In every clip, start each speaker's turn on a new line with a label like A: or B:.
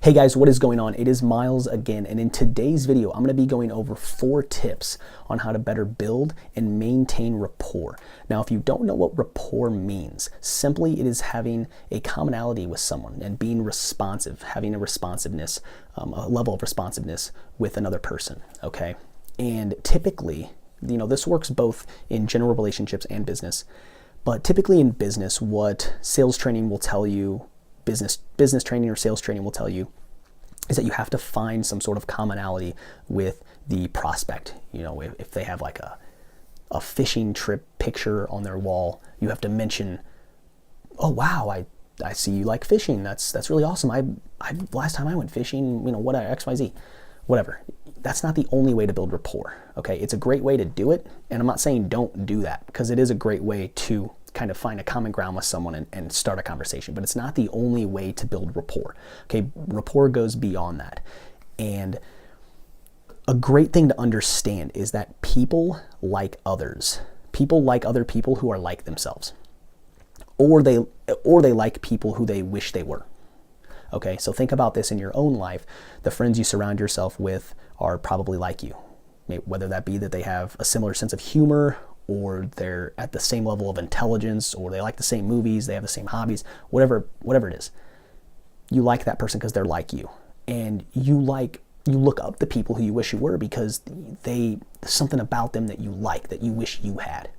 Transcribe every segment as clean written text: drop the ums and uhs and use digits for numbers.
A: Hey guys, what is going on? It is Miles again, and in today's video, I'm going to be going over 4 tips on how to better build and maintain rapport. Now, if you don't know what rapport means, simply it is having a commonality with someone and being responsive, having a responsiveness, a level of responsiveness with another person, okay? And typically, this works both in general relationships and business, but typically in business, what sales training will tell you, business training or sales training will tell you, is that you have to find some sort of commonality with the prospect. If they have like a fishing trip picture on their wall, you have to mention, oh wow, I see you like fishing. That's really awesome. I last time I went fishing, what XYZ, whatever. That's not the only way to build rapport. Okay, it's a great way to do it, and I'm not saying don't do that, because it is a great way to kind of find a common ground with someone and start a conversation, but it's not the only way to build rapport. Okay, rapport goes beyond that. And a great thing to understand is that people like others. People like other people who are like themselves. Or they like people who they wish they were. Okay, so think about this in your own life. The friends you surround yourself with are probably like you. Whether that be that they have a similar sense of humor, or they're at the same level of intelligence, or they like the same movies, they have the same hobbies, whatever it is. You like that person because they're like you. And you look up to people who you wish you were because there's something about them that you like, that you wish you had.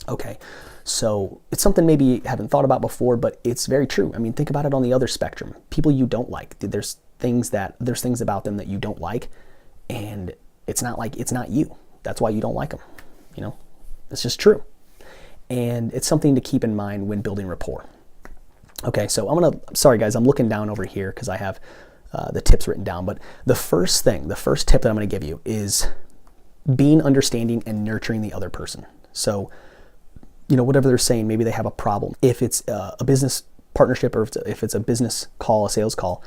A: Okay, so it's something maybe you haven't thought about before, but it's very true. I mean, think about it on the other spectrum. People you don't like, there's things about them that you don't like, and it's not you. That's why you don't like them, It's just true. And it's something to keep in mind when building rapport. Okay, so sorry guys, I'm looking down over here because I have the tips written down, but the first tip that I'm going to give you is being understanding and nurturing the other person. So, whatever they're saying, maybe they have a problem. If it's a business partnership, or if it's a business call, a sales call,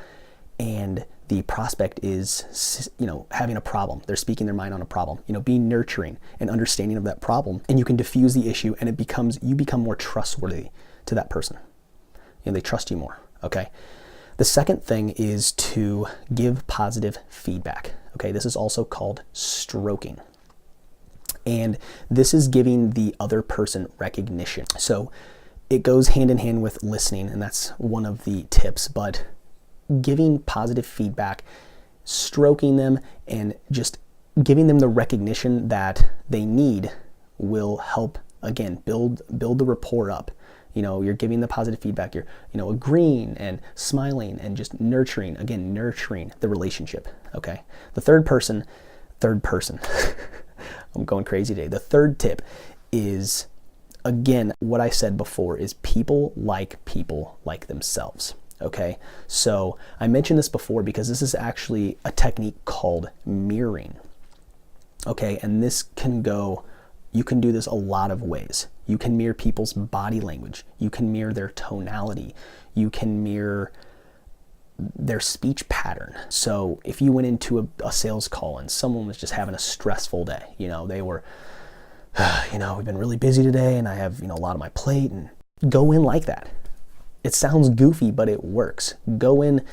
A: and the prospect is, having a problem, they're speaking their mind on a problem, being nurturing and understanding of that problem, and you can diffuse the issue, and you become more trustworthy to that person. They trust you more, okay? The second thing is to give positive feedback, okay? This is also called stroking. And this is giving the other person recognition. So it goes hand in hand with listening, and that's one of the tips, but giving positive feedback, stroking them, and just giving them the recognition that they need will help, again, build the rapport up. You're giving the positive feedback, you're agreeing and smiling and just nurturing the relationship. Okay, the third person I'm going crazy today. The third tip is, again, what I said before, is people like themselves. Okay, so I mentioned this before because this is actually a technique called mirroring. Okay, and you can do this a lot of ways. You can mirror people's body language. You can mirror their tonality. You can mirror their speech pattern. So if you went into a sales call and someone was just having a stressful day, they were, we've been really busy today and I have, a lot on my plate, and go in like that. It sounds goofy, but it works. Go in,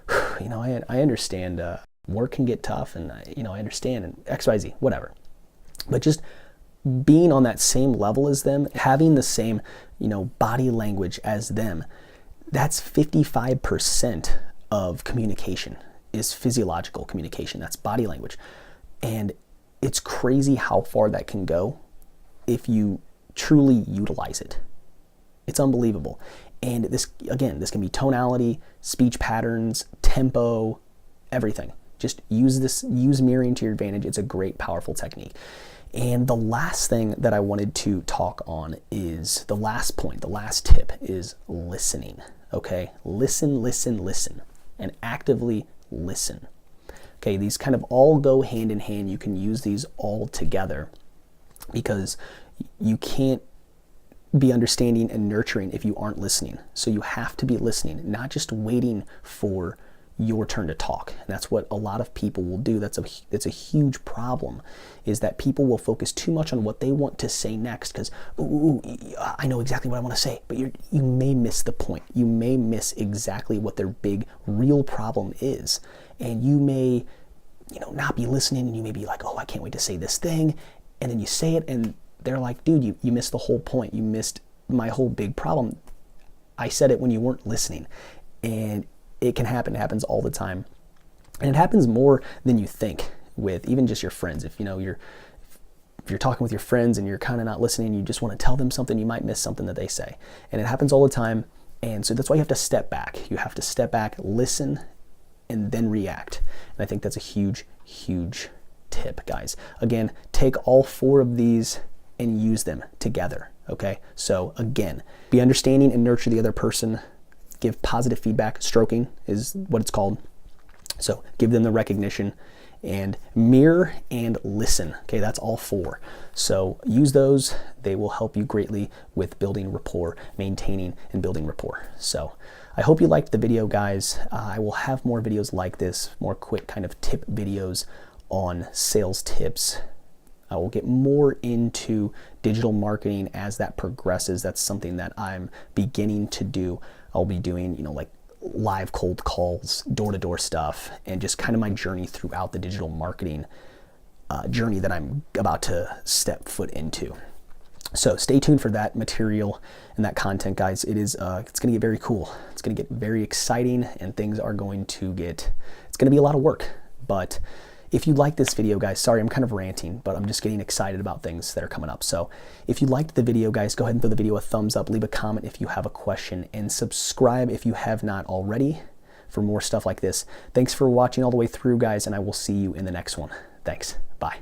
A: I understand work can get tough, and I understand, and XYZ, whatever. But just being on that same level as them, having the same, body language as them, that's 55% of communication is physiological communication. That's body language. And it's crazy how far that can go if you truly utilize it. It's unbelievable. And this can be tonality, speech patterns, tempo, everything. Just use mirroring to your advantage. It's a great, powerful technique. And the last thing that I wanted to talk on is the last tip is listening. Okay, listen, and actively listen. Okay, these kind of all go hand in hand. You can use these all together because you can't be understanding and nurturing if you aren't listening. So you have to be listening, not just waiting for your turn to talk. And that's what a lot of people will do. That's a huge problem, is that people will focus too much on what they want to say next because, I know exactly what I want to say, but you may miss the point. You may miss exactly what their big real problem is. And you may, not be listening, and you may be like, oh, I can't wait to say this thing. And then you say it and they're like, dude, you missed the whole point. You missed my whole big problem. I said it when you weren't listening. And it can happen. It happens all the time. And it happens more than you think with even just your friends. If you're talking with your friends and you're kind of not listening, you just want to tell them something, you might miss something that they say. And it happens all the time. And so that's why you have to step back. You have to step back, listen, and then react. And I think that's a huge, huge tip, guys. Again, take all 4 of these and use them together, okay? So again, be understanding and nurture the other person. Give positive feedback. Stroking is what it's called. So give them the recognition, and mirror and listen. Okay, that's all 4. So use those. They will help you greatly with building rapport, maintaining and building rapport. So I hope you liked the video, guys. I will have more videos like this, more quick kind of tip videos on sales tips. I will get more into digital marketing as that progresses. That's something that I'm beginning to do. I'll be doing, like live cold calls, door-to-door stuff, and just kind of my journey throughout the digital marketing journey that I'm about to step foot into. So stay tuned for that material and that content, guys. It's going to get very cool. It's going to get very exciting, and things are going to it's going to be a lot of work. But if you like this video, guys, sorry, I'm kind of ranting, but I'm just getting excited about things that are coming up. So if you liked the video, guys, go ahead and throw the video a thumbs up, leave a comment if you have a question, and subscribe if you have not already for more stuff like this. Thanks for watching all the way through, guys, and I will see you in the next one. Thanks. Bye.